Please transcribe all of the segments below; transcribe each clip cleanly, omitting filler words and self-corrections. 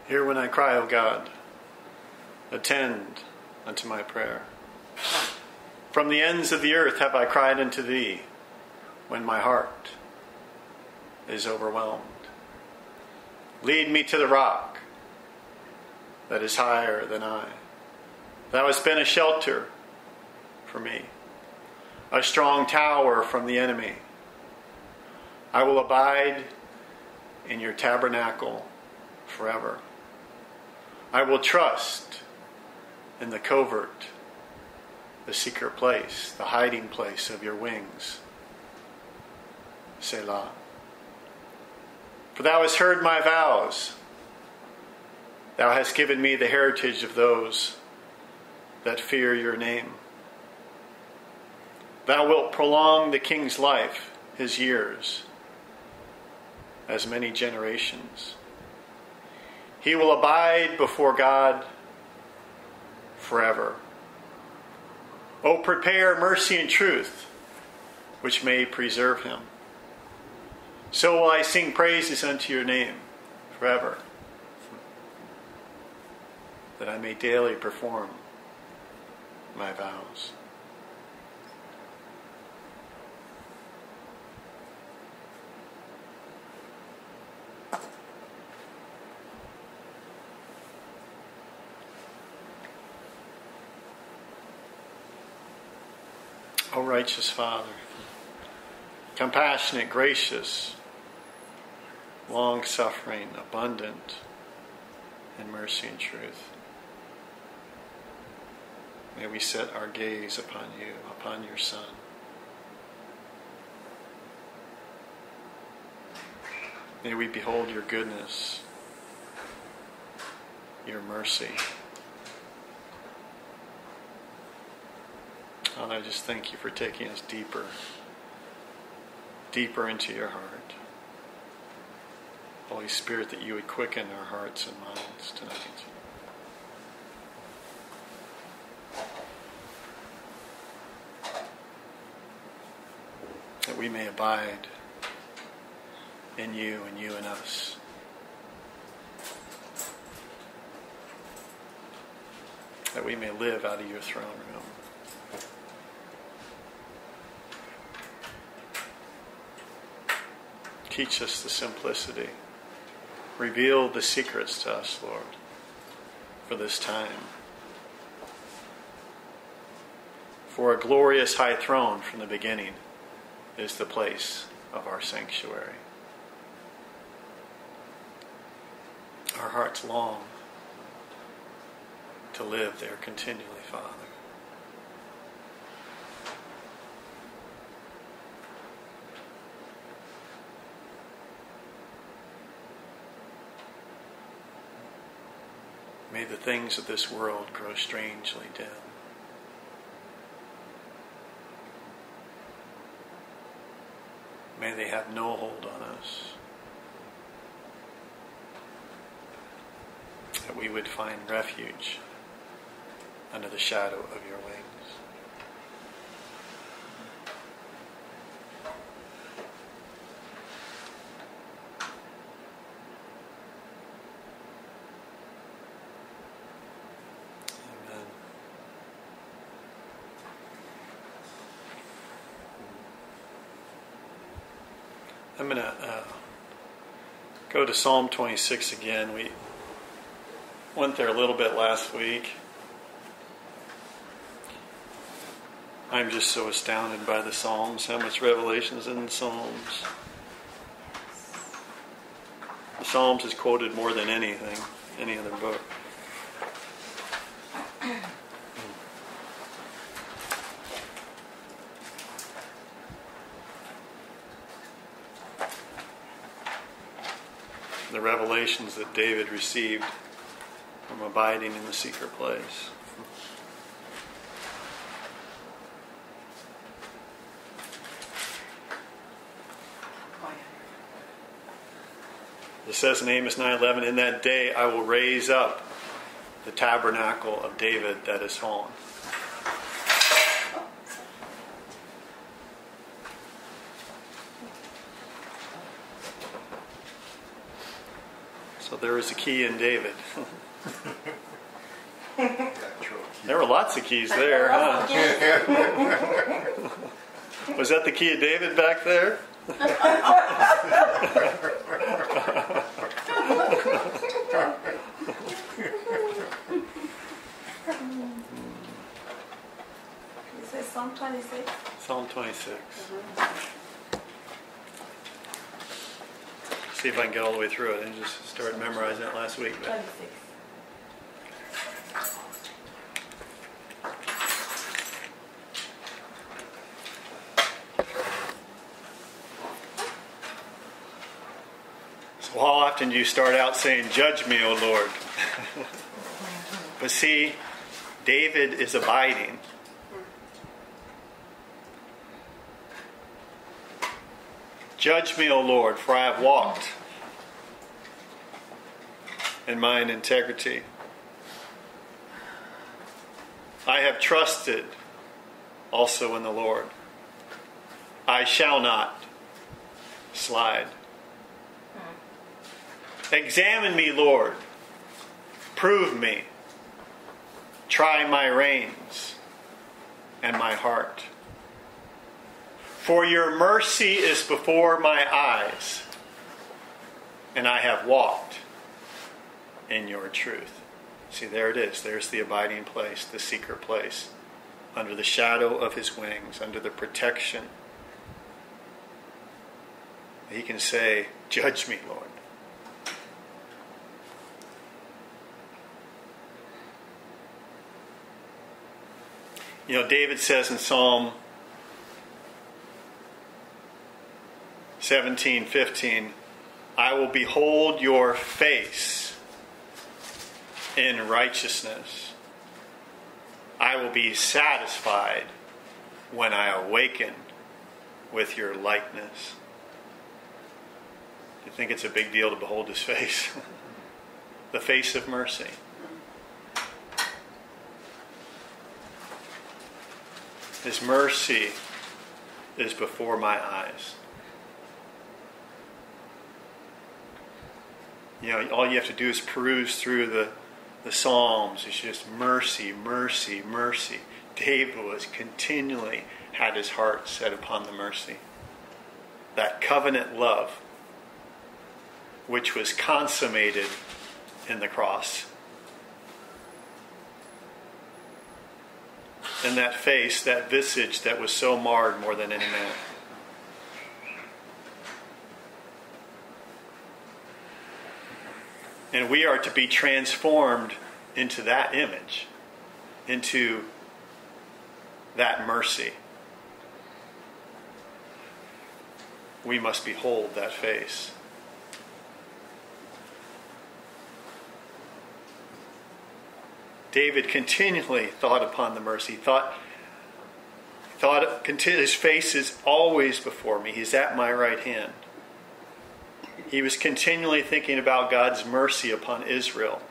Hear when I cry, O God. Attend unto my prayer. From the ends of the earth have I cried unto thee when my heart is overwhelmed. Lead me to the rock that is higher than I. Thou hast been a shelter for me, a strong tower from the enemy. I will abide in your tabernacle forever. I will trust in the covert, the secret place, the hiding place of your wings. Selah. For thou hast heard my vows. Thou hast given me the heritage of those that fear your name. Thou wilt prolong the king's life, his years, as many generations. He will abide before God forever. O prepare mercy and truth, which may preserve him. So will I sing praises unto your name forever, that I may daily perform my vows. O righteous Father, compassionate, gracious, long-suffering, abundant in mercy and truth, may we set our gaze upon you, upon your Son. May we behold your goodness, your mercy. Father, I just thank you for taking us deeper, deeper into your heart. Holy Spirit, that you would quicken our hearts and minds tonight. That we may abide in you and you in us. That we may live out of your throne room. Teach us the simplicity. Reveal the secrets to us, Lord, for this time. For a glorious high throne from the beginning is the place of our sanctuary. Our hearts long to live there continually, Father. May the things of this world grow strangely dim. May they have no hold on us. That we would find refuge under the shadow of your wings. I'm going to go to Psalm 26 again. We went there a little bit last week. I'm just so astounded by the Psalms, how much revelation is in the Psalms. The Psalms is quoted more than anything, any other book. The revelations that David received from abiding in the secret place. It says in Amos 9:11, "In that day I will raise up the tabernacle of David that is fallen." So there was a key in David. There were lots of keys there, huh? Was that the key of David back there? Is it Psalm 26? Psalm 26. See if I can get all the way through it. I just started memorizing it last week. But 26. so how often do you start out saying, "Judge me, O Lord"? But see, David is abiding. Judge me, O Lord, for I have walked in mine integrity. I have trusted also in the Lord. I shall not slide. Examine me, Lord. Prove me. Try my reins and my heart. For your mercy is before my eyes, and I have walked in your truth. See, there it is. There's the abiding place, the secret place, under the shadow of his wings, under the protection. He can say, "Judge me, Lord." You know, David says in Psalm 17:15, I will behold your face in righteousness. I will be satisfied when I awaken with your likeness. Do you think it's a big deal to behold his face? The face of mercy. His mercy is before my eyes. You know, all you have to do is peruse through the Psalms. It's just mercy, mercy, mercy. David was continually had his heart set upon the mercy. That covenant love, which was consummated in the cross. And that face, that visage that was so marred more than any man. And we are to be transformed into that image, into that mercy. We must behold that face. David continually thought upon the mercy. His face is always before me. He's at my right hand. He was continually thinking about God's mercy upon Israel.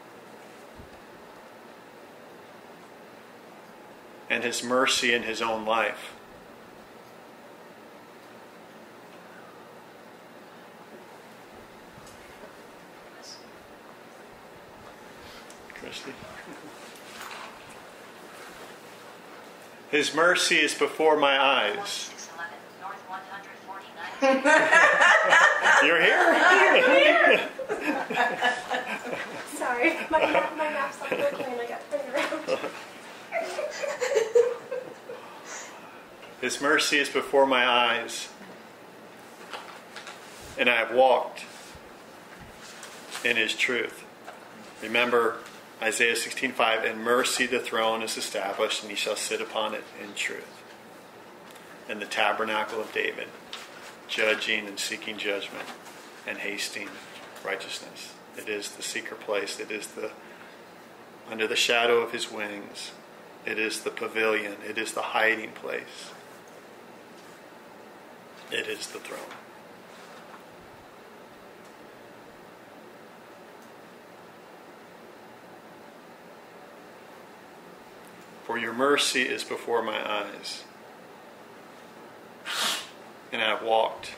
And his mercy in his own life. Christy? His mercy is before my eyes. You're here? Sorry, my map stopped working and I got turned around. His mercy is before my eyes, and I have walked in his truth. Remember Isaiah 16:5, and mercy the throne is established, and he shall sit upon it in truth. And the tabernacle of David, judging and seeking judgment and hasting righteousness. It is the secret place. It is the under the shadow of his wings. It is the pavilion. It is the hiding place. It is the throne. For your mercy is before my eyes, and I have walked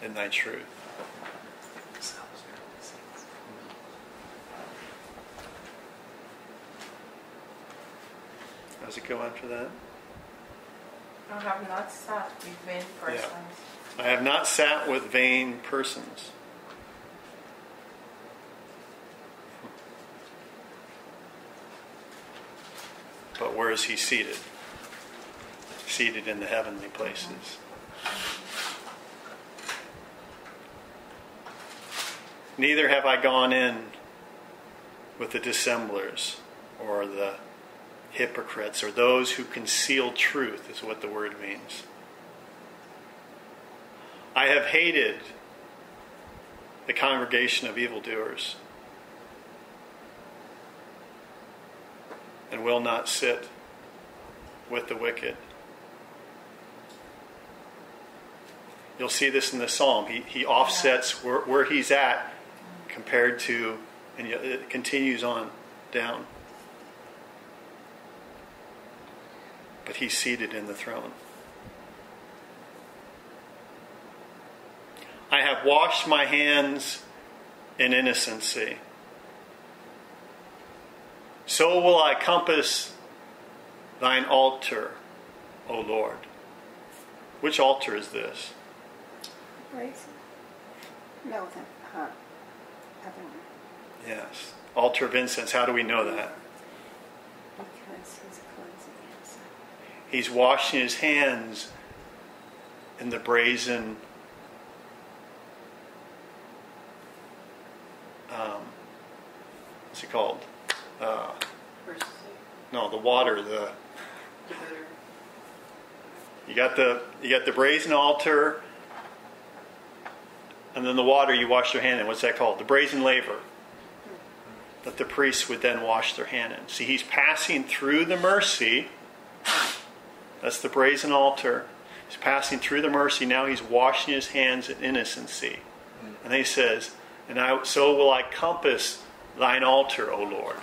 in thy truth. How's it go after that? I have not sat with vain persons. I have not sat with vain persons. But where is he seated? Seated in the heavenly places. Neither have I gone in with the dissemblers or the hypocrites or those who conceal truth, is what the word means. I have hated the congregation of evildoers and will not sit with the wicked. You'll see this in the psalm. He offsets where he's at compared to, and it continues on down. But he's seated in the throne. I have washed my hands in innocency. So will I compass thine altar, O Lord. Which altar is this? Praise. No, the other one. Yes. Altar of incense. How do we know that? Because he's cleansing himself. He's washing his hands in the brazen what's it called? No, the water. You got the brazen altar, and then the water you wash your hand in. What's that called? The brazen laver. That the priests would then wash their hand in. See, he's passing through the mercy. That's the brazen altar. He's passing through the mercy. Now he's washing his hands in innocency. And then he says, so will I compass thine altar, O Lord.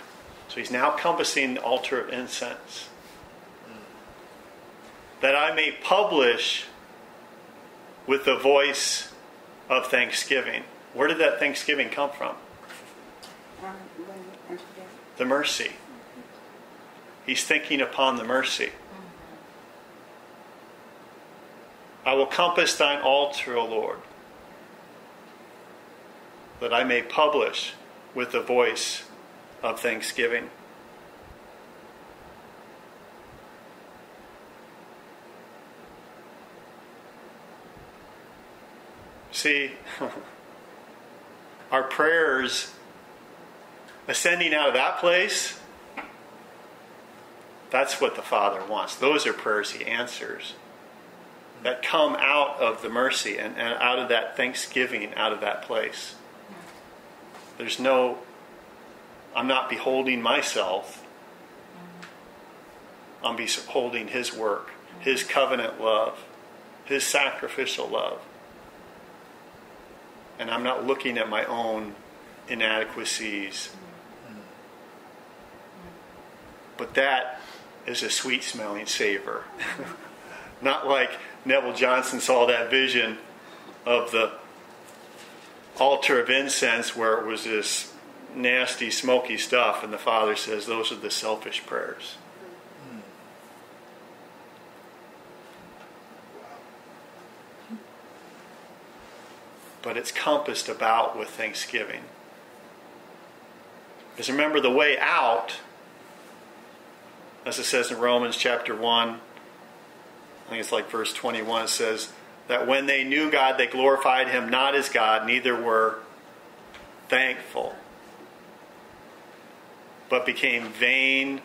So he's now compassing the altar of incense. That I may publish with the voice of thanksgiving. Where did that thanksgiving come from? The mercy. He's thinking upon the mercy. I will compass thine altar, O Lord, that I may publish with the voice of thanksgiving. See, our prayers ascending out of that place, that's what the Father wants. Those are prayers he answers that come out of the mercy and out of that thanksgiving, out of that place. I'm not beholding myself. I'm beholding his work, his covenant love, his sacrificial love. And I'm not looking at my own inadequacies. But that is a sweet-smelling savor. Not like Neville Johnson saw that vision of the altar of incense where it was this nasty, smoky stuff, and the Father says those are the selfish prayers. But it's compassed about with thanksgiving. Because remember, the way out, as it says in Romans chapter 1, I think it's like verse 21, it says that when they knew God, they glorified him not as God, neither were thankful, but became vain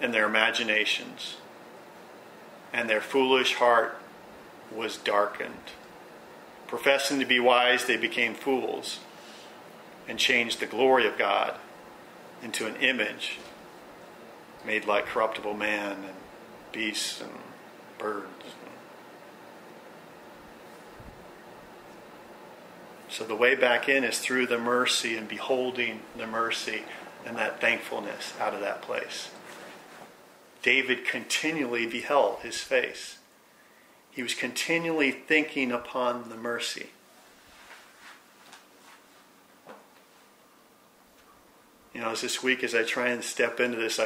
in their imaginations, and their foolish heart was darkened. Professing to be wise, they became fools and changed the glory of God into an image made like corruptible man and beasts and birds. So the way back in is through the mercy and beholding the mercy and that thankfulness out of that place. David continually beheld his face. He was continually thinking upon the mercy. You know, as this week, as I try and step into this,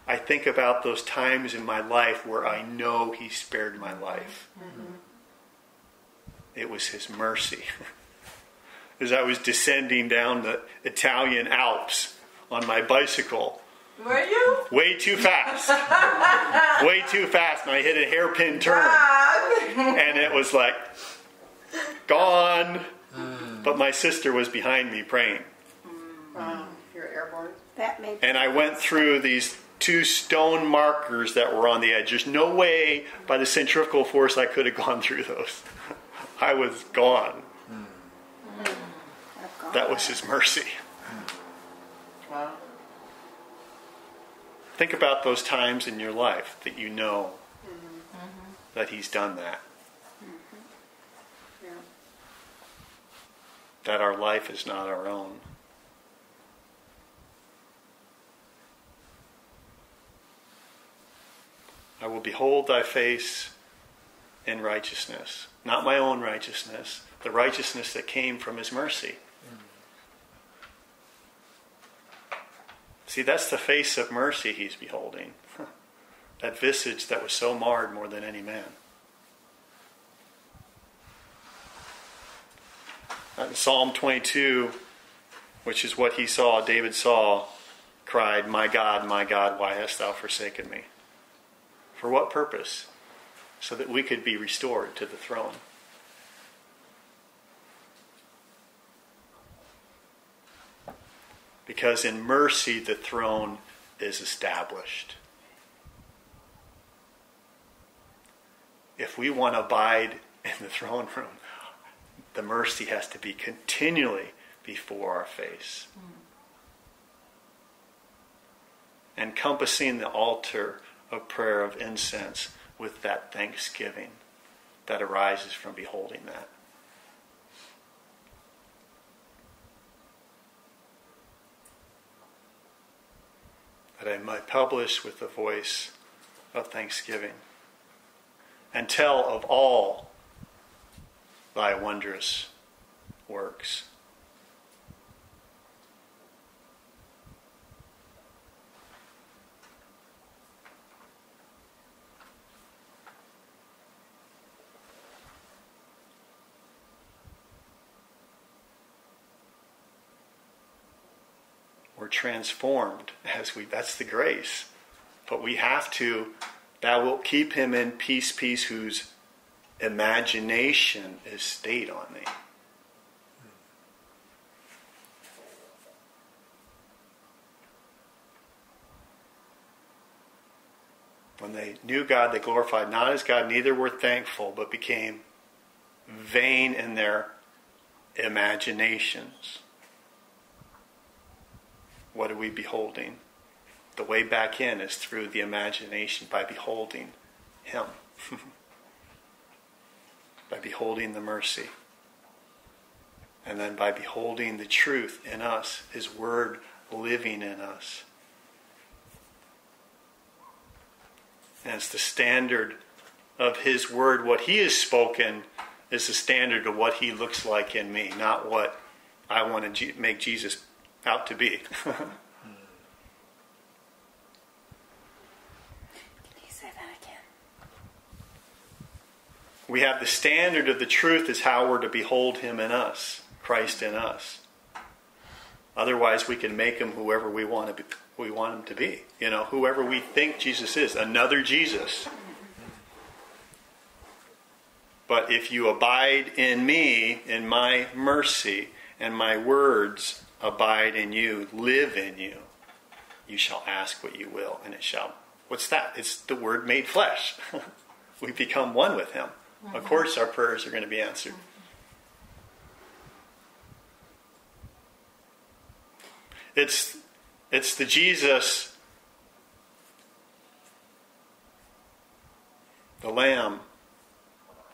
I think about those times in my life where I know He spared my life. Mm-hmm. It was His mercy. As I was descending down the Italian Alps on my bicycle. Were you? Way too fast. Way too fast. And I hit a hairpin turn. And it was like, gone. But my sister was behind me praying. You're airborne. That may be. And I went through these 2 stone markers that were on the edge. There's no way by the centrifugal force I could have gone through those. I was gone. That was His mercy. Wow. Think about those times in your life that you know that He's done that. Yeah. That our life is not our own. I will behold thy face in righteousness. Not my own righteousness, the righteousness that came from His mercy. See, that's the face of mercy He's beholding. That visage that was so marred more than any man. In Psalm 22, which is what he saw, David saw, cried, my God, why hast thou forsaken me? For what purpose? So that we could be restored to the throne. Because in mercy the throne is established. If we want to abide in the throne room, the mercy has to be continually before our face. Encompassing the altar of prayer of incense with that thanksgiving that arises from beholding that. That I might publish with the voice of thanksgiving and tell of all thy wondrous works. We're transformed as that's the grace. But we have to, that will keep him in peace, whose imagination is stayed on thee. When they knew God, they glorified not as God, neither were thankful, but became vain in their imaginations. What are we beholding? The way back in is through the imagination, by beholding Him. By beholding the mercy. And then by beholding the truth in us, His Word living in us. And it's the standard of His Word. What He has spoken is the standard of what He looks like in me, not what I want to make Jesus out to be. Can you say that again? We have the standard of the truth is how we're to behold Him in us, Christ in us. Otherwise, we can make Him whoever we want to be. We want Him to be. You know, whoever we think Jesus is, another Jesus. But if you abide in me, in my mercy, and my words abide in you, live in you, you shall ask what you will, and it shall. What's that? It's the Word made flesh. We become one with Him. Mm-hmm. Of course our prayers are going to be answered. It's the Jesus, the Lamb.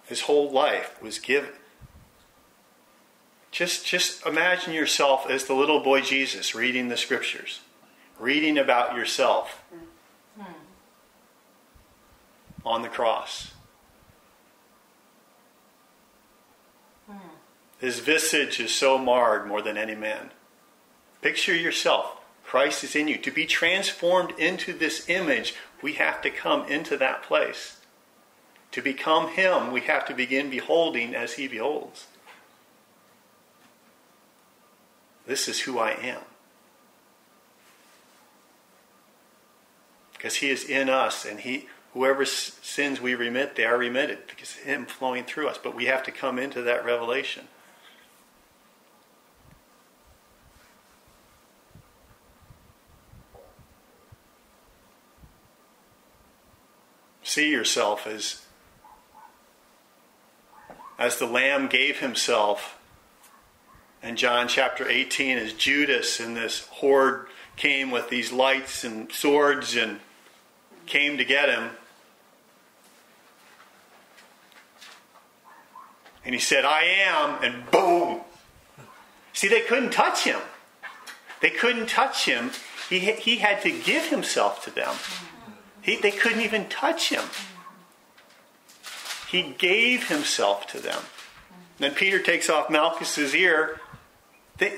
His whole life was given. Just imagine yourself as the little boy Jesus reading the Scriptures, reading about yourself on the cross. His visage is so marred more than any man. Picture yourself. Christ is in you. To be transformed into this image, we have to come into that place. To become Him, we have to begin beholding as He beholds. This is who I am. Because He is in us, and whoever sins we remit, they are remitted, because of Him flowing through us. But we have to come into that revelation. See yourself as the Lamb gave Himself in John chapter 18, as Judas and this horde came with these lights and swords and came to get Him. And He said, I am, and boom. See, they couldn't touch Him. They couldn't touch Him. He had to give Himself to them. They couldn't even touch Him. He gave Himself to them. Then Peter takes off Malchus's ear.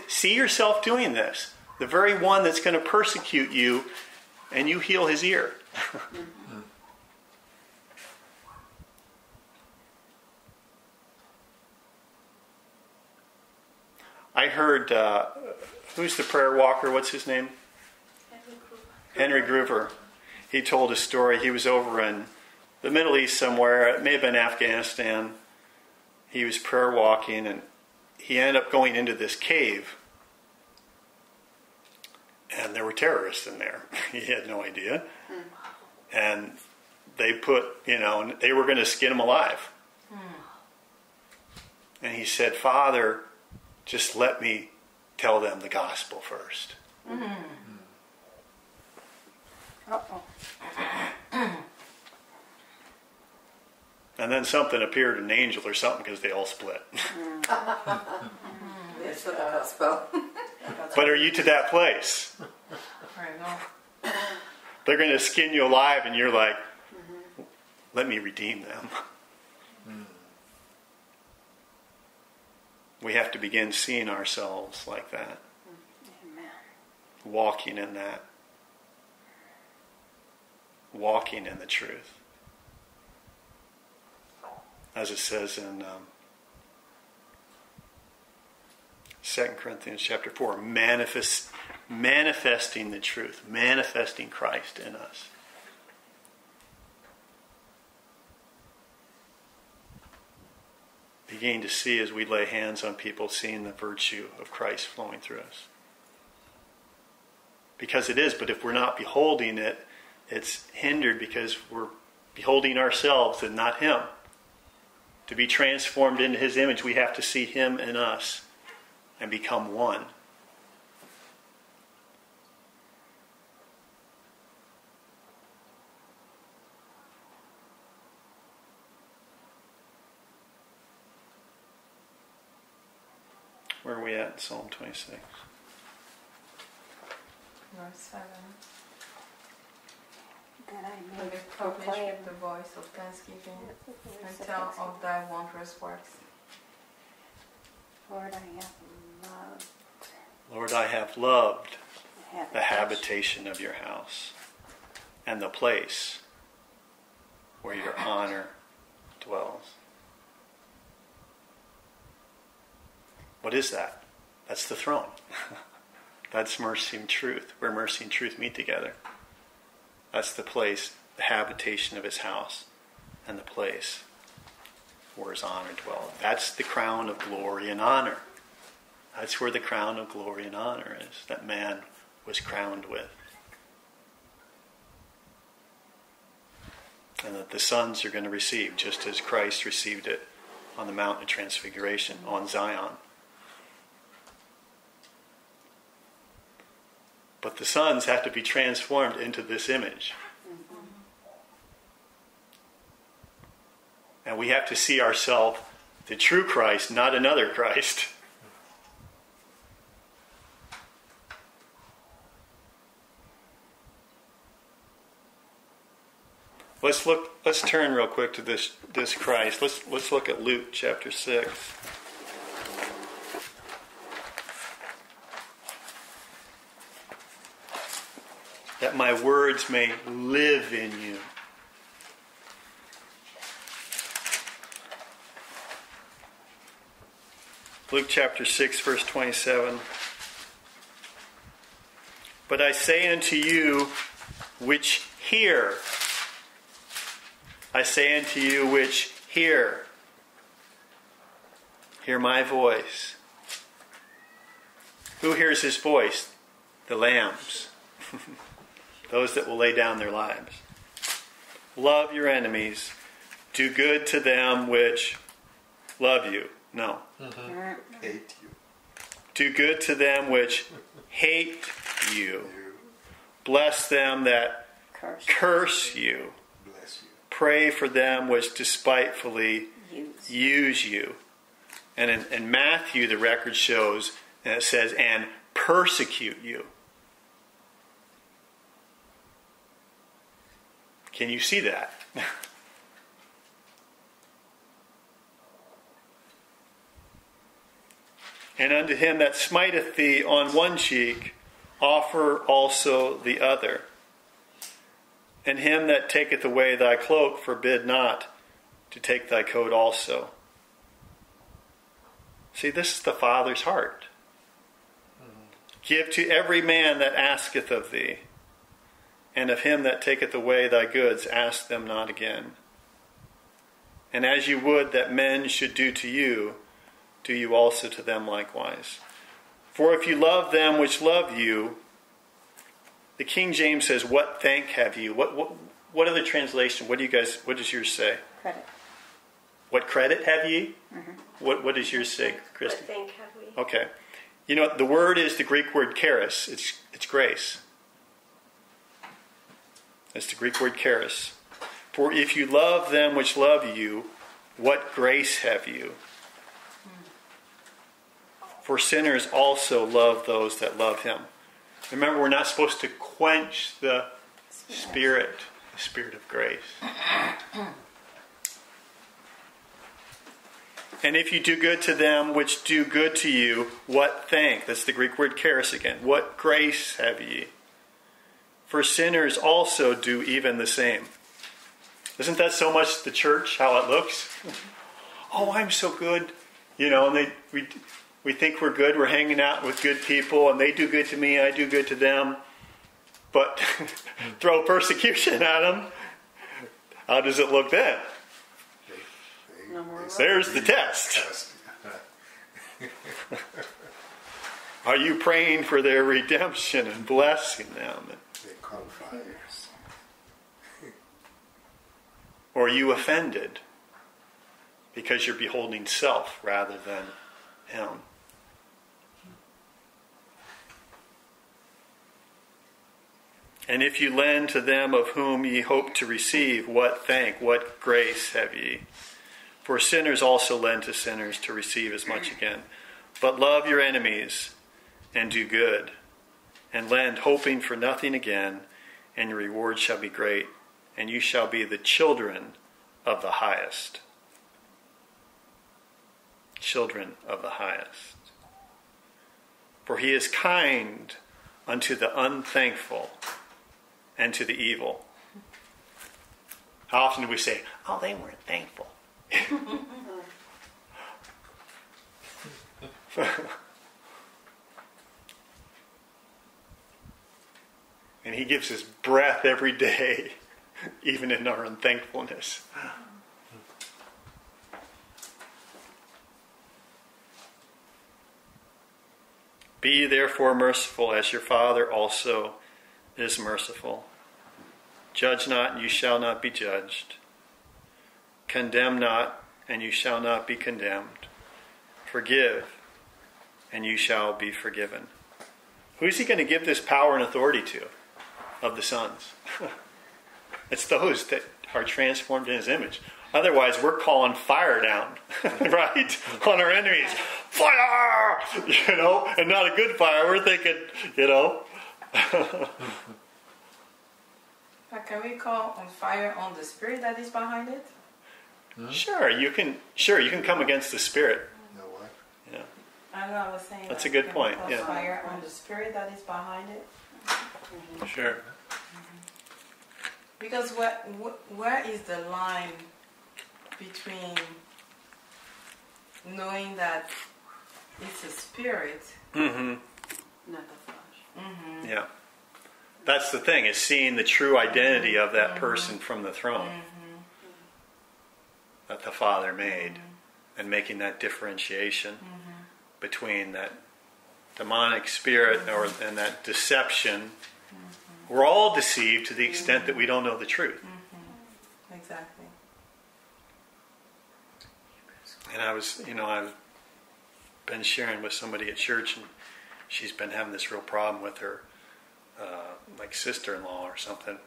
See yourself doing this. The very one that's going to persecute you, and you heal his ear. I heard, who's the prayer walker? What's his name? Henry Gruver. He told a story. He was over in the Middle East somewhere. It may have been Afghanistan. He was prayer walking, and he ended up going into this cave. And there were terrorists in there. He had no idea. And they they were going to skin him alive. And he said, Father, just let me tell them the gospel first. Uh-oh. And then something appeared, an angel or something, because they all split. That's the gospel. But are you to that place? I know. They're going to skin you alive, and you're like, let me redeem them. We have to begin seeing ourselves like that. Amen. Walking in that. Walking in the truth. As it says in 2 Corinthians chapter 4, manifesting the truth, manifesting Christ in us. Beginning to see as we lay hands on people, seeing the virtue of Christ flowing through us. Because it is, but if we're not beholding it, it's hindered because we're beholding ourselves and not Him. To be transformed into His image, we have to see Him in us and become one. Where are we at in Psalm 26? Verse 7. That I Will may you publish proclaim the voice of thanksgiving and tell of thy wondrous works? Lord, I have loved Lord, I have loved the the habitation of your house and the place where your honor dwells. What is that? That's the throne. That's mercy and truth, where mercy and truth meet together. That's the place, the habitation of His house, and the place where His honor dwells. That's the crown of glory and honor. That's where the crown of glory and honor is, that man was crowned with. And that the sons are going to receive, just as Christ received it on the Mount of Transfiguration, on Zion. But the sons have to be transformed into this image. And we have to see ourselves, the true Christ, not another Christ. Let's turn real quick to this Christ. Let's look at Luke chapter 6. that my words may live in you. Luke chapter 6, verse 27. But I say unto you which hear. I say unto you which hear. Hear my voice. Who hears his voice? The lambs. Those that will lay down their lives. Love your enemies. Do good to them which love you. No. Hate you. Do good to them which hate you. Bless them that curse you. Bless you. Pray for them which despitefully use you. And in Matthew, the record shows, and it says, and persecute you. Can you see that? And unto him that smiteth thee on one cheek, offer also the other. And him that taketh away thy cloak, forbid not to take thy coat also. See, this is the Father's heart. Give to every man that asketh of thee, and of him that taketh away thy goods, ask them not again. And as you would that men should do to you, do you also to them likewise. For if you love them which love you, the King James says, what thank have you? What other translation? What does yours say? Credit. What credit have ye? Mm-hmm. What does yours say, Christy? What thank have we? Okay. You know, the word is the Greek word charis. It's grace. It's the Greek word charis. For if you love them which love you, what grace have you? For sinners also love those that love him. Remember, we're not supposed to quench the Spirit of grace. And if you do good to them which do good to you, what thank? That's the Greek word charis again. What grace have ye? For sinners also do even the same. Isn't that so much the church, how it looks? Oh, I'm so good. You know, and we think we're good. We're hanging out with good people, and they do good to me, I do good to them. But throw persecution at them. How does it look then? No more love. There's the test. Are you praying for their redemption and blessing them? They call fires. Or are you offended because you're beholding self rather than him? And if you lend to them of whom ye hope to receive, what thank, what grace have ye? For sinners also lend to sinners to receive as much again. But love your enemies, and do good, and lend, hoping for nothing again, and your reward shall be great, and you shall be the children of the highest. Children of the highest. For he is kind unto the unthankful and to the evil. How often do we say, oh, they weren't thankful? And he gives us breath every day, even in our unthankfulness. Be ye therefore merciful, as your Father also is merciful. Judge not, and you shall not be judged. Condemn not, and you shall not be condemned. Forgive, and you shall be forgiven. Who is he going to give this power and authority to? Of the sons. It's those that are transformed in his image. Otherwise, we're calling fire down, right? On our enemies. Fire! You know, and not a good fire. We're thinking, you know. But can we call on fire on the spirit that is behind it? Sure, you can come against the spirit. You know what? Yeah. I know, I was saying That's that. a good Can point, we call yeah. fire on the spirit that is behind it? Sure. Because where is the line between knowing that it's a spirit, Mm-hmm. Not the flesh. Yeah. That's the thing, is seeing the true identity of that person from the throne that the Father made, and making that differentiation between that demonic spirit and that deception. We're all deceived to the extent that we don't know the truth. exactly. And I've been sharing with somebody at church, and she's been having this real problem with her, like sister-in-law or something,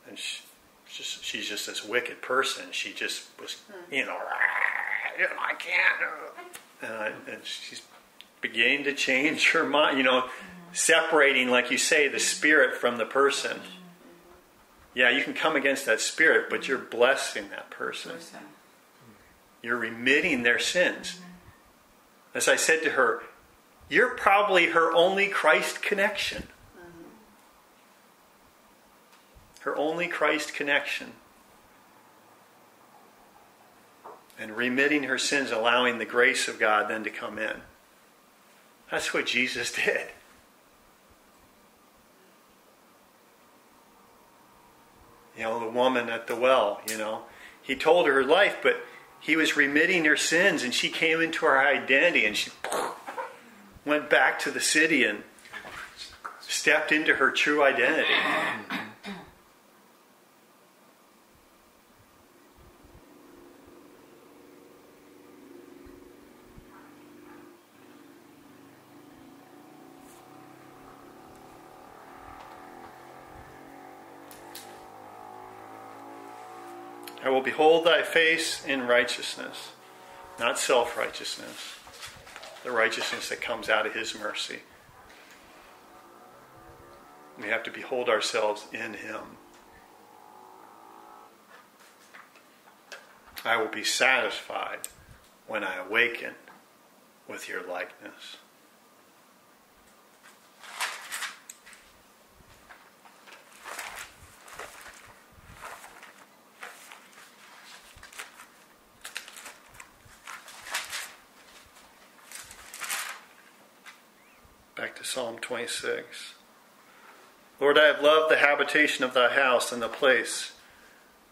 and she's just this wicked person. She just was, I can't, and she's beginning to change her mind. Separating, like you say, the spirit from the person. Yeah, you can come against that spirit, but you're blessing that person. You're remitting their sins. As I said to her, you're probably her only Christ connection. Her only Christ connection. And remitting her sins, allowing the grace of God then to come in. That's what Jesus did. The woman at the well, he told her life, but he was remitting her sins, and she came into her identity, and she went back to the city and stepped into her true identity. I will behold thy face in righteousness, not self-righteousness, the righteousness that comes out of his mercy. We have to behold ourselves in him. I will be satisfied when I awaken with your likeness. Back to Psalm 26. Lord, I have loved the habitation of thy house and the place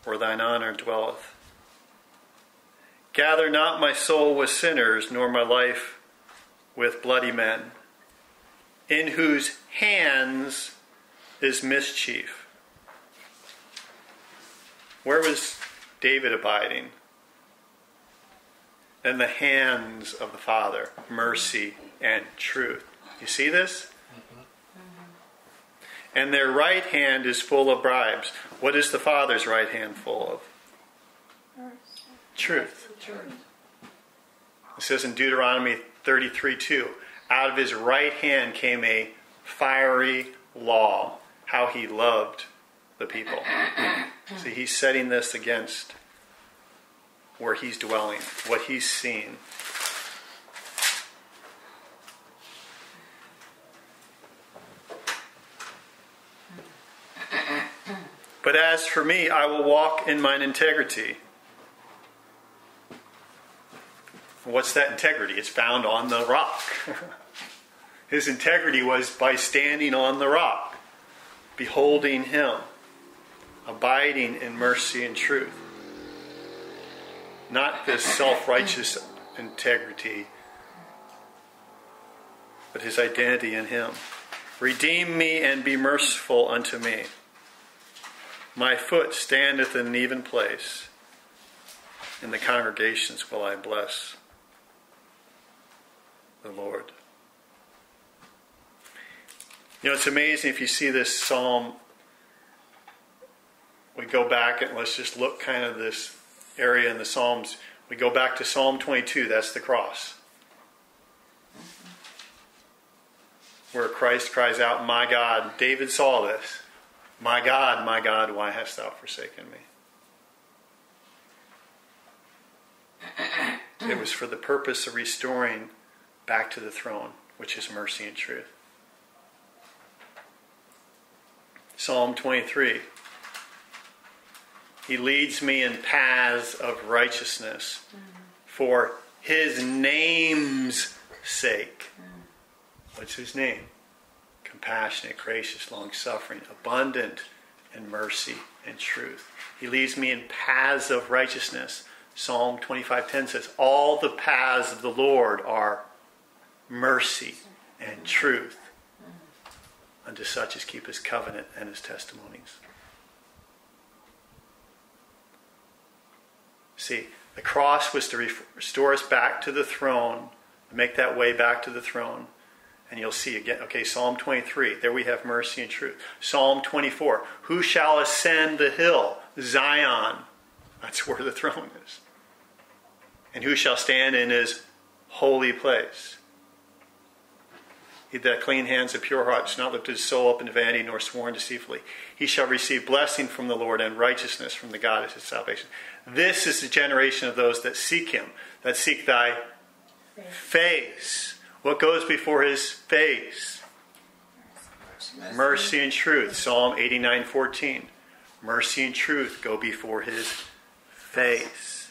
where thine honor dwelleth. Gather not my soul with sinners, nor my life with bloody men, in whose hands is mischief. Where was David abiding? In the hands of the Father, mercy and truth. You see this? And their right hand is full of bribes. What is the Father's right hand full of? Truth. It says in Deuteronomy 33:2, out of his right hand came a fiery law, how he loved the people. See, he's setting this against where he's dwelling, what he's seeing. But as for me, I will walk in mine integrity. What's that integrity? It's found on the rock. His integrity was by standing on the rock, beholding him, abiding in mercy and truth. Not this self-righteous integrity, but his identity in him. Redeem me and be merciful unto me. My foot standeth in an even place. In the congregations will I bless the Lord. It's amazing if you see this psalm. We go back and let's just look kind of this area in the Psalms. We go back to Psalm 22, that's the cross. Where Christ cries out, my God. David saw this. My God, why hast thou forsaken me? It was for the purpose of restoring back to the throne, which is mercy and truth. Psalm 23. He leads me in paths of righteousness for his name's sake. What's his name? Compassionate, gracious, long-suffering, abundant in mercy and truth. He leads me in paths of righteousness. Psalm 25:10 says, all the paths of the Lord are mercy and truth unto such as keep his covenant and his testimonies. See, the cross was to restore us back to the throne, make that way back to the throne. And you'll see again, okay, Psalm 23, there we have mercy and truth. Psalm 24, who shall ascend the hill? Zion. That's where the throne is. And who shall stand in his holy place? He that clean hands and pure heart shall not lift his soul up in vanity, nor sworn deceitfully. He shall receive blessing from the Lord and righteousness from the God of his salvation. This is the generation of those that seek him, that seek thy face. What goes before his face? Mercy and truth. Psalm 89:14. Mercy and truth go before his face.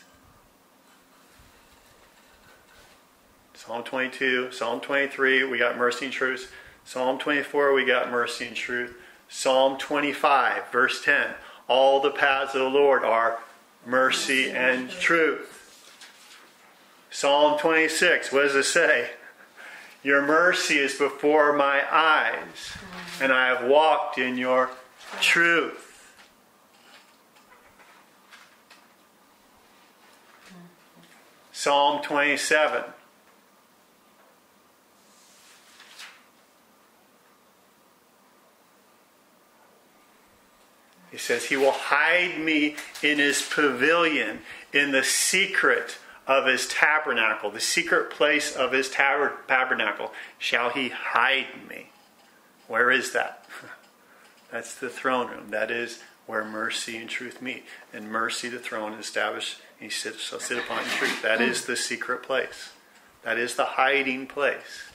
Psalm 22, Psalm 23, we got mercy and truth. Psalm 24, we got mercy and truth. Psalm 25, verse 10. All the paths of the Lord are mercy and truth. Psalm 26, what does it say? Your mercy is before my eyes, and I have walked in your truth. Psalm 27. He says, he will hide me in his pavilion, in the secret of his tabernacle, the secret place of his tabernacle, shall he hide me. Where is that? That's the throne room. That is where mercy and truth meet. And mercy, the throne, is established. He shall sit upon in truth. That is the secret place. That is the hiding place.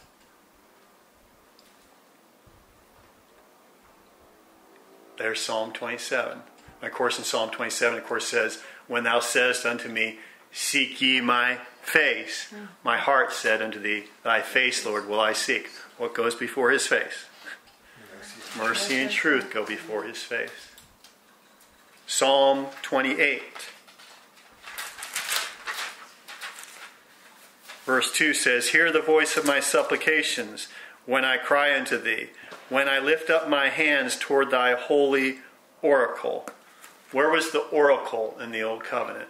There's Psalm 27. And of course, in Psalm 27, of course, says, when thou sayest unto me, seek ye my face, my heart said unto thee, thy face, Lord, will I seek. What goes before his face? Mercy and truth go before his face. Psalm 28. Verse 2 says, hear the voice of my supplications when I cry unto thee, when I lift up my hands toward thy holy oracle. Where was the oracle in the Old Covenant?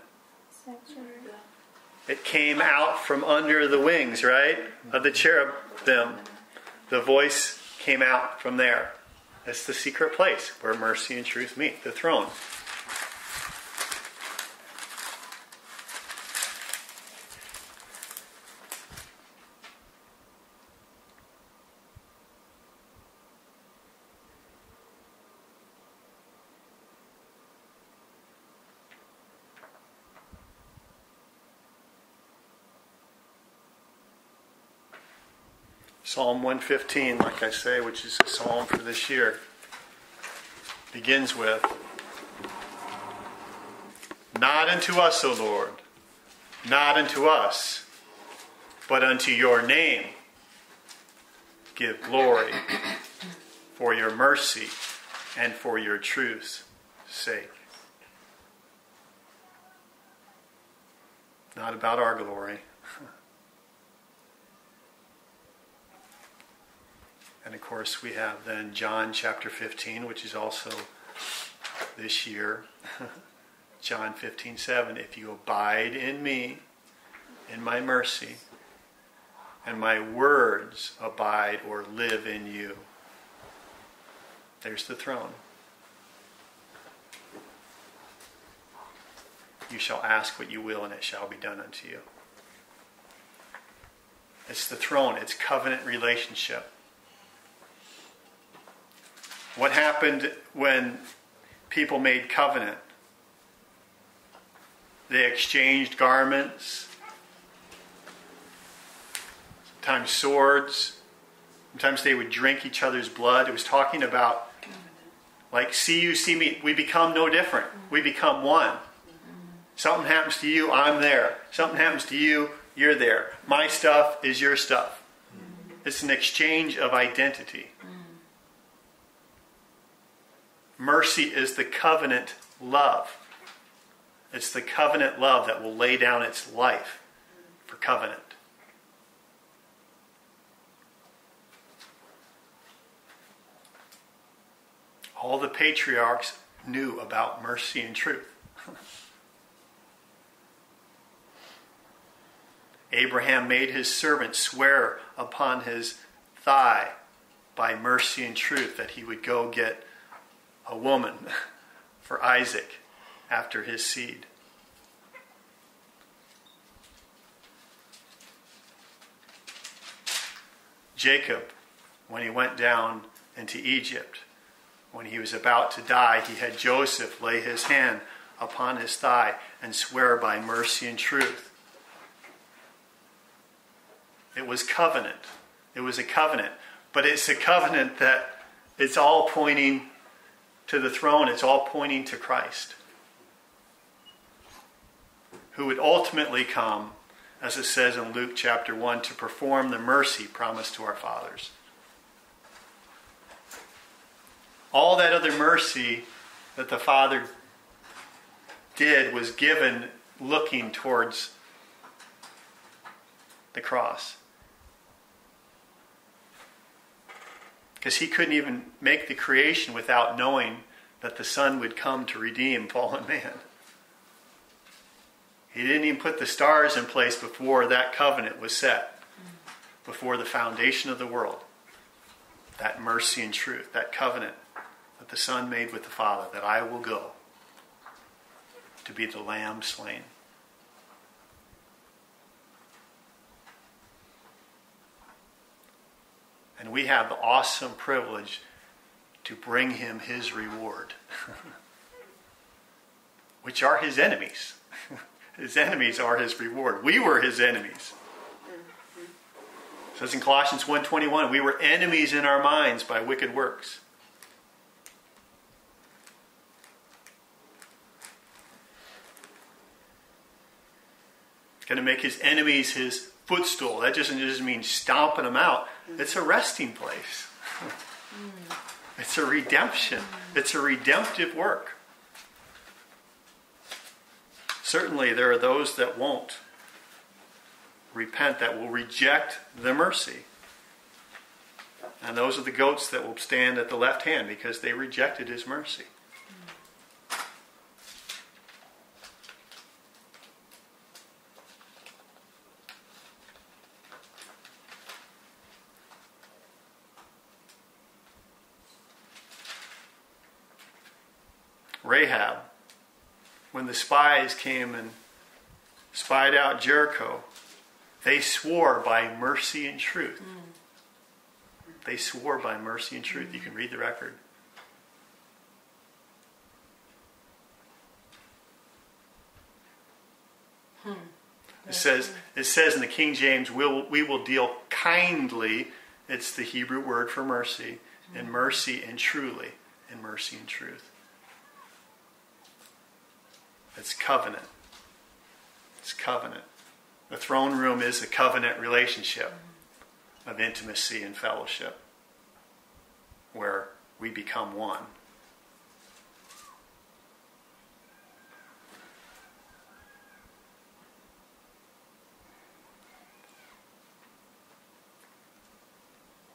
It came out from under the wings, right, of the cherubim. The voice came out from there. That's the secret place where mercy and truth meet, the throne. Psalm 115, like I say, which is a psalm for this year, begins with, not unto us, O Lord, not unto us, but unto your name give glory for your mercy and for your truth's sake. Not about our glory. And of course we have then John chapter 15, which is also this year. John 15:7. If you abide in me, in my mercy, and my words abide or live in you. There's the throne. You shall ask what you will, and it shall be done unto you. It's the throne. It's covenant relationship. What happened when people made covenant? They exchanged garments, sometimes swords, sometimes they would drink each other's blood. It was talking about Like see you, see me. We become no different. We become one. Something happens to you, I'm there. Something happens to you, you're there. My stuff is your stuff. It's an exchange of identity. Mercy is the covenant love. It's the covenant love that will lay down its life for covenant. All the patriarchs knew about mercy and truth. Abraham made his servant swear upon his thigh by mercy and truth that he would go get a woman for Isaac after his seed. Jacob, when he went down into Egypt, when he was about to die, he had Joseph lay his hand upon his thigh and swear by mercy and truth. It was covenant. It was a covenant. But it's a covenant that it's all pointing to the throne. It's all pointing to Christ, who would ultimately come, as it says in Luke chapter 1, to perform the mercy promised to our fathers. All that other mercy that the Father did was given looking towards the cross. Because he couldn't even make the creation without knowing that the Son would come to redeem fallen man. He didn't even put the stars in place before that covenant was set, before the foundation of the world. That mercy and truth, that covenant that the Son made with the Father, that I will go to be the Lamb slain. And we have the awesome privilege to bring him his reward, which are his enemies. His enemies are his reward. We were his enemies. It says in Colossians 1:21, we were enemies in our minds by wicked works. Going to make his enemies his footstool. That doesn't just mean stomping them out. It's a resting place. It's a redemption. It's a redemptive work. Certainly there are those that won't repent, that will reject the mercy. And those are the goats that will stand at the left hand because they rejected his mercy. Rahab, when the spies came and spied out Jericho, they swore by mercy and truth. They swore by mercy and truth. You can read the record. It says in the King James, we will deal kindly. It's the Hebrew word for mercy. In mercy and truly. In mercy and truth. It's covenant. It's covenant. The throne room is a covenant relationship of intimacy and fellowship where we become one.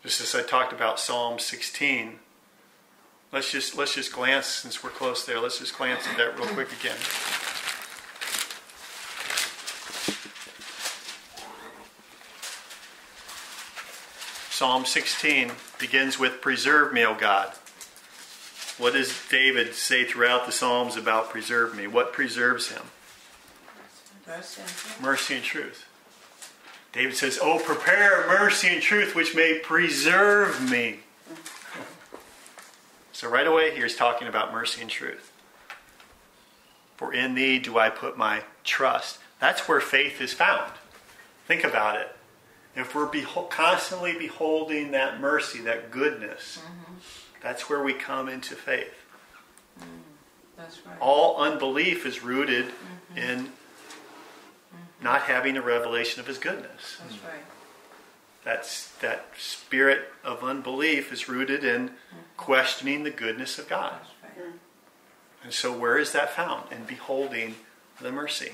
Just as I talked about Psalm 16, let's just glance, since we're close there, let's just glance at that real quick again. Psalm 16 begins with, "Preserve me, O God." What does David say throughout the Psalms about preserve me? What preserves him? Mercy and truth. David says, "Oh, prepare mercy and truth which may preserve me." So right away, here's talking about mercy and truth. For in thee do I put my trust. That's where faith is found. Think about it. If we're constantly beholding that mercy, that goodness, that's where we come into faith. That's right. All unbelief is rooted in not having a revelation of His goodness. That's right. That spirit of unbelief is rooted in questioning the goodness of God. That's right. And so where is that found? In beholding the mercy.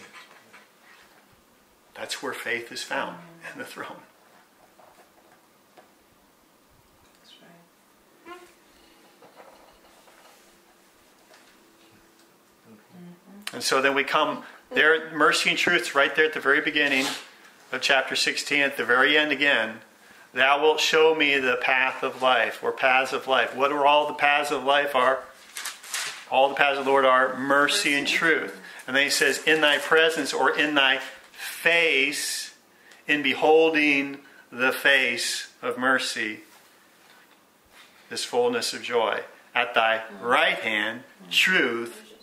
That's where faith is found, in the throne. That's right. And so then we come there, mercy and truth, right there at the very beginning of chapter 16, at the very end again. Thou wilt show me the path of life, or paths of life. What are all the paths of life are? All the paths of the Lord are mercy and truth. And then he says, in thy presence, or in thy face, in beholding the face of mercy, this fullness of joy. At thy right hand, truth,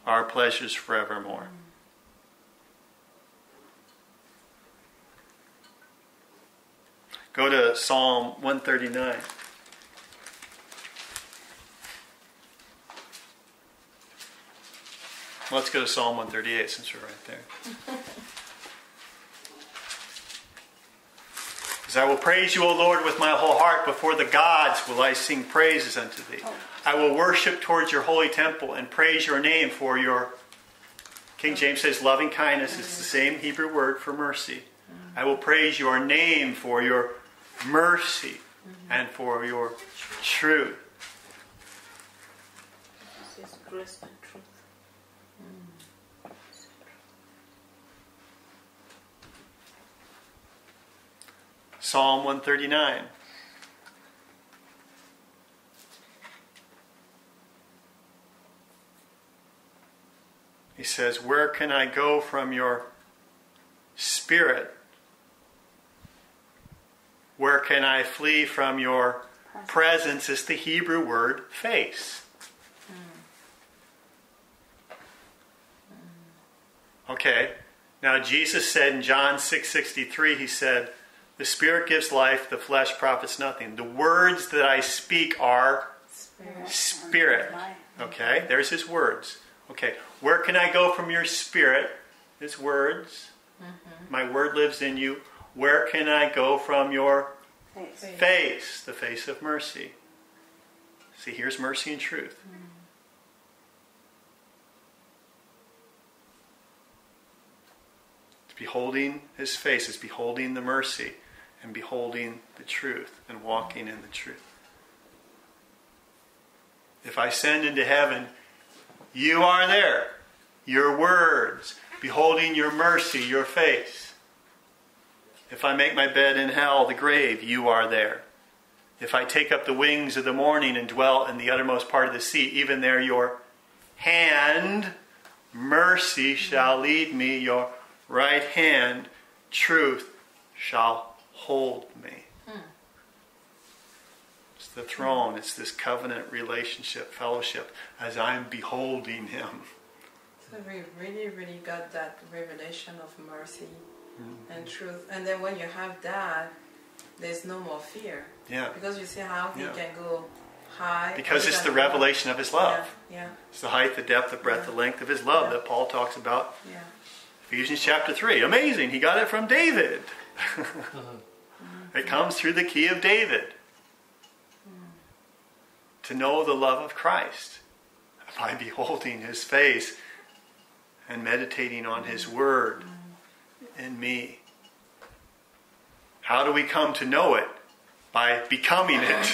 are pleasures forevermore. Go to Psalm 139. Let's go to Psalm 138 since we're right there. As I will praise you, O Lord, with my whole heart. Before the gods will I sing praises unto thee. I will worship towards your holy temple and praise your name for your... King James says loving kindness. It's the same Hebrew word for mercy. I will praise your name for your mercy and for your truth. This is grace and truth. Psalm 139. He says, where can I go from your spirit? Where can I flee from your presence? Is the Hebrew word face. Okay. Now Jesus said in John 6:63, he said, the Spirit gives life, the flesh profits nothing. The words that I speak are Spirit. Okay, there's his words. Okay, where can I go from your Spirit? His words. My word lives in you. Where can I go from your face? The face of mercy. See, here's mercy and truth. It's beholding his face. It's beholding the mercy and beholding the truth and walking in the truth. If I ascend into heaven, you are there. Your words, beholding your mercy, your face. If I make my bed in hell, the grave, you are there. If I take up the wings of the morning and dwell in the uttermost part of the sea, even there your hand, mercy, shall lead me. Your right hand, truth, shall hold me. It's the throne. It's this covenant relationship, fellowship, as I'm beholding him. So we really, really got that revelation of mercy and truth. And then when you have that, there's no more fear. Yeah. Because you see how he can go high. Because it's the revelation of his love. Yeah. It's the height, the depth, the breadth, the length of his love that Paul talks about. Yeah. Ephesians chapter 3. Amazing. He got it from David. It comes through the key of David. To know the love of Christ by beholding his face and meditating on his word in me. How do we come to know it? By becoming it.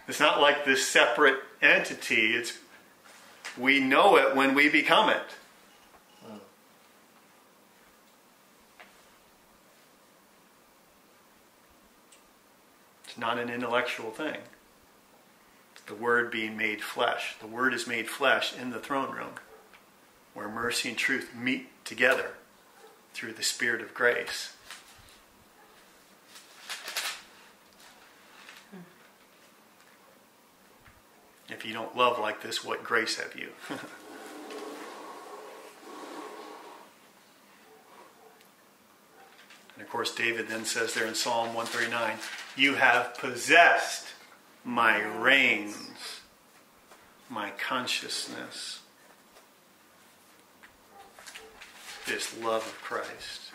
It's not like this separate entity. It's we know it when we become it. It's not an intellectual thing. It's the Word being made flesh. The Word is made flesh in the throne room, where mercy and truth meet together through the Spirit of grace. If you don't love like this, what grace have you? And of course, David then says there in Psalm 139, you have possessed my reins. my consciousness this love of Christ.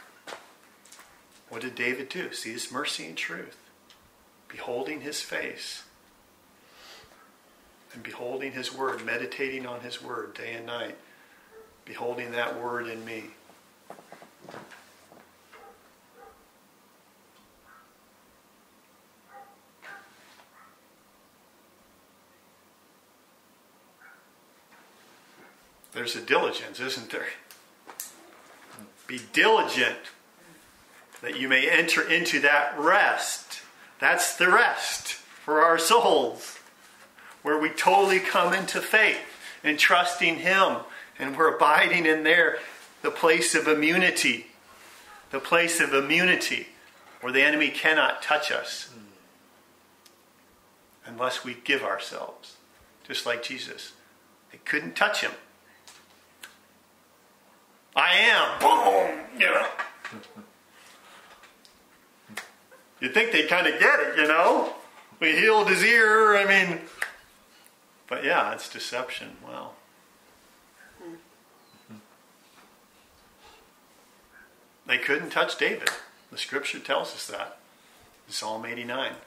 What did David do? See his mercy and truth. Beholding his face. And beholding his word. Meditating on his word day and night. Beholding that word in me. There's a diligence, isn't there? Be diligent that you may enter into that rest. That's the rest for our souls, where we totally come into faith and trusting Him, and we're abiding in there, the place of immunity, the place of immunity where the enemy cannot touch us unless we give ourselves, just like Jesus. They couldn't touch him. I am. Boom! You know? You'd think they'd kind of get it, you know? We healed his ear, But yeah, it's deception. Wow. They couldn't touch David. The scripture tells us that. In Psalm 89. It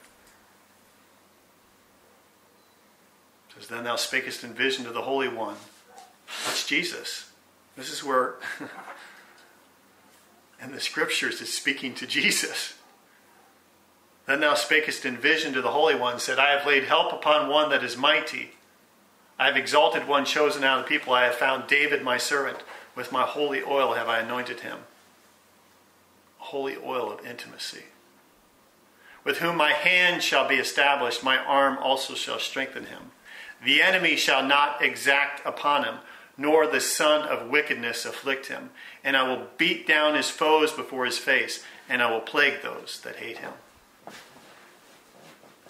says, then thou spakest in vision to the Holy One. That's Jesus. This is where, in the scriptures, it's speaking to Jesus. Then thou spakest in vision to the Holy One, said, I have laid help upon one that is mighty. I have exalted one chosen out of the people. I have found David my servant. With my holy oil have I anointed him. Holy oil of intimacy. With whom my hand shall be established, my arm also shall strengthen him. The enemy shall not exact upon him, nor the son of wickedness afflict him. And I will beat down his foes before his face, and I will plague those that hate him.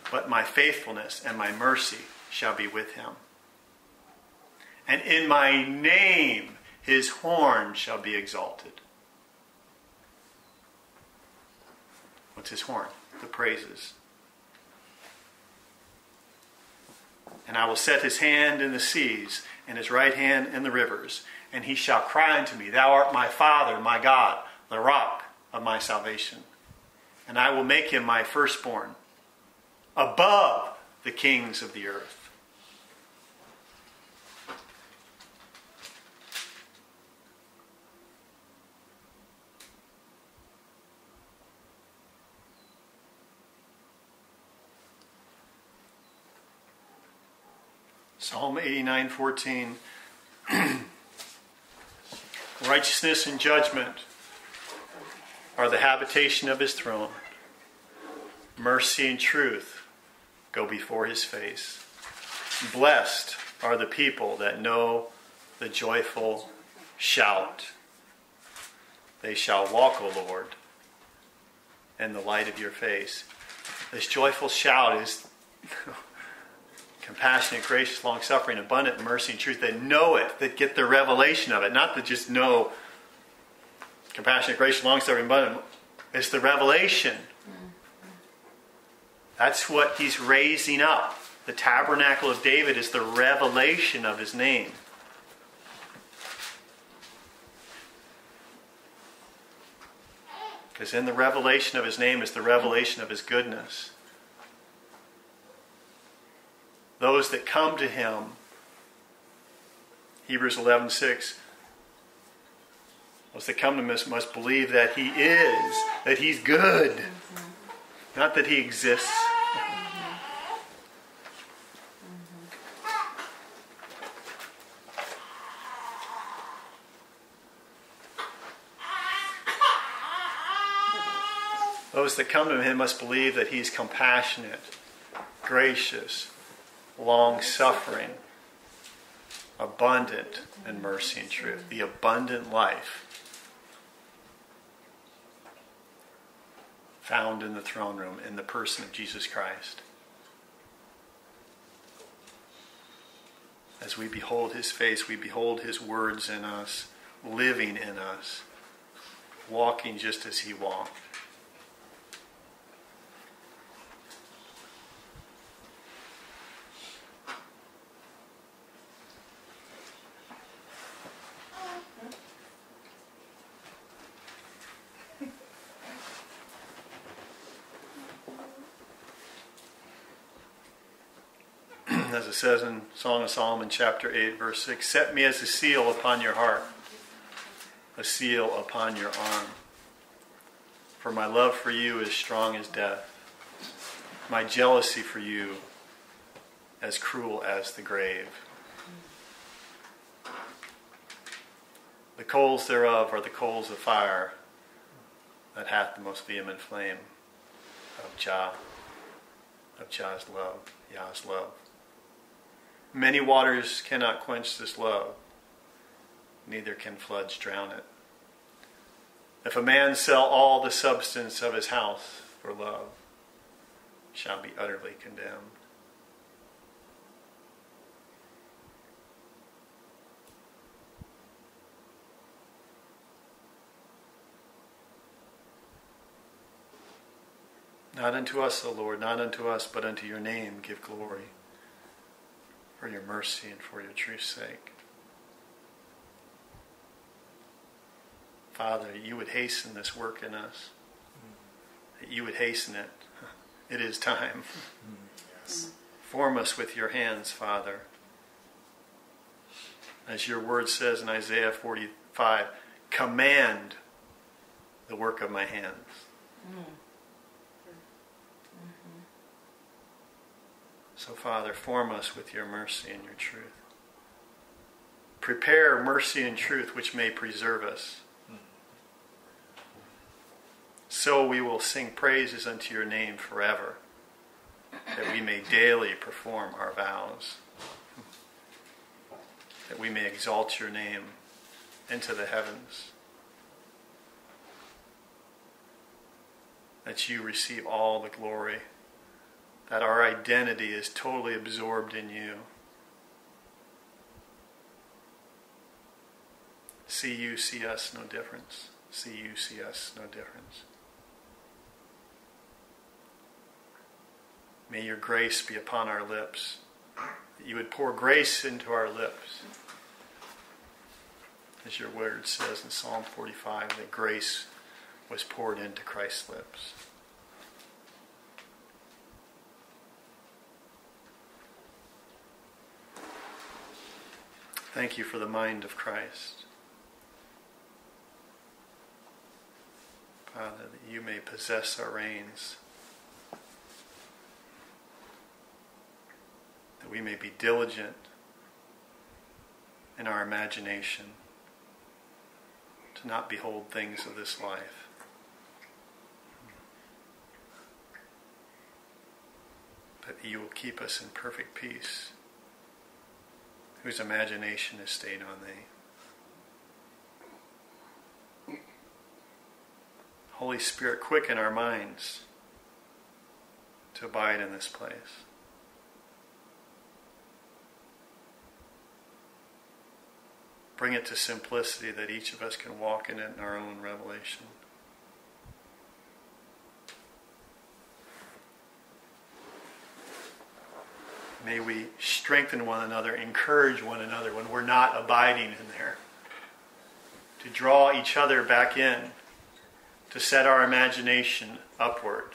But my faithfulness and my mercy shall be with him. And in my name his horn shall be exalted. What's his horn? The praises. And I will set his hand in the seas, and his right hand in the rivers. And he shall cry unto me, Thou art my Father, my God, the rock of my salvation. And I will make him my firstborn, above the kings of the earth. Psalm 89:14. Righteousness and judgment are the habitation of his throne. Mercy and truth go before his face. Blessed are the people that know the joyful shout. They shall walk, O Lord, in the light of your face. This joyful shout is compassionate, gracious, long-suffering, abundant mercy and truth, that know it, that get the revelation of it. Not that just know compassionate, gracious, long-suffering, abundant. It's the revelation. That's what he's raising up. The tabernacle of David is the revelation of his name. Because in the revelation of his name is the revelation of his goodness. Those that come to him, Hebrews 11:6, those that come to him must believe that he is, that he's good, not that he exists. Those that come to him must believe that he's compassionate, gracious, long-suffering, abundant in mercy and truth. The abundant life found in the throne room in the person of Jesus Christ. As we behold his face, we behold his words in us, living in us, walking just as he walked. As it says in Song of Solomon chapter 8 verse 6, set me as a seal upon your heart, a seal upon your arm. For my love for you is strong as death, my jealousy for you as cruel as the grave. The coals thereof are the coals of fire that hath the most vehement flame of Jah, of Jah's love, Yah's love. Many waters cannot quench this love, neither can floods drown it. If a man sell all the substance of his house for love, shall be utterly condemned. Not unto us, O Lord, not unto us, but unto your name give glory, for your mercy and for your truth's sake. Father, you would hasten this work in us. That you would hasten it. It is time. Yes. Form us with your hands, Father. As your word says in Isaiah 45, command the work of my hands. So, Father, form us with your mercy and your truth. Prepare mercy and truth which may preserve us. So we will sing praises unto your name forever, that we may daily perform our vows, that we may exalt your name into the heavens, that you receive all the glory, that our identity is totally absorbed in you. See you, see us, no difference. See you, see us, no difference. May your grace be upon our lips, that you would pour grace into our lips. As your word says in Psalm 45, that grace was poured into Christ's lips. Thank you for the mind of Christ. Father, that you may possess our reins, that we may be diligent in our imagination to not behold things of this life, but you will keep us in perfect peace, whose imagination is stayed on thee. Holy Spirit, quicken our minds to abide in this place. Bring it to simplicity that each of us can walk in it in our own revelation. May we strengthen one another, encourage one another when we're not abiding in there. To draw each other back in, to set our imagination upward.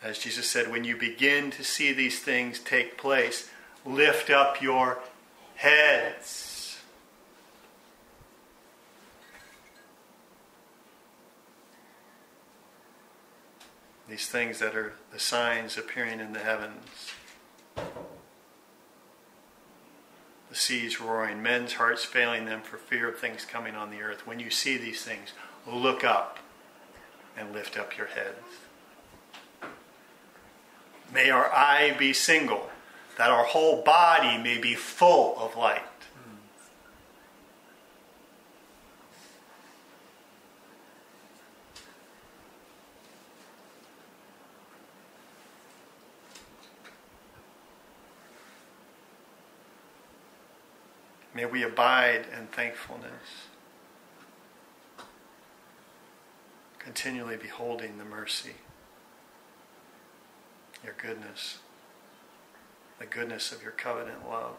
As Jesus said, when you begin to see these things take place, lift up your heads. These things that are the signs appearing in the heavens. The seas roaring, men's hearts failing them for fear of things coming on the earth. When you see these things, look up and lift up your heads. May our eye be single, that our whole body may be full of light. May we abide in thankfulness, continually beholding the mercy, your goodness, the goodness of your covenant love.